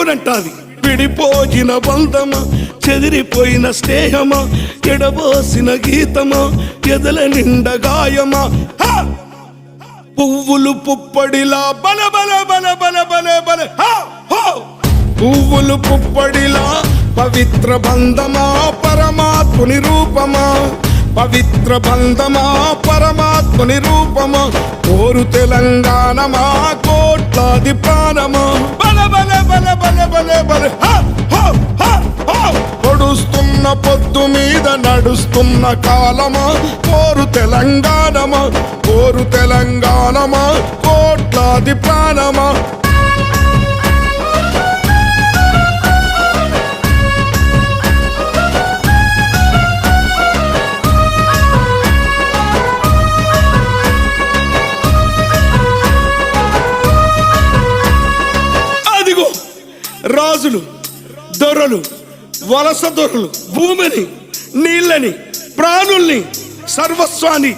అవునంటాది. విడిపోయిన బంధమా, చెదిరిపోయిన స్నేహమా, ఎడబోసిన గీతమా, ఎదల నిండ గాయమా, పువ్వులు పుప్పడిలా బల బల బల బల బల బల పువ్వులు పుప్పడిలా పవిత్ర బంధమా, పరమాత్ముని రూపమా, పవిత్ర బంధమా, పరమాత్ముని రూపమా, కోరు తెలంగాణమా, కోట్లాది ప్రాణమా, బల బల బల బల బల బల పొడుస్తున్న పొద్దు మీద నడుస్తున్న కాలమా, కోరు తెలంగాణమా, కోరు తెలంగాణమా, కోట్లాది ప్రాణమా. అదిగో రాజులు, దొరలు, వలస దొరలు భూమిని, నీళ్ళని, ప్రాణుల్ని, సర్వస్వాన్ని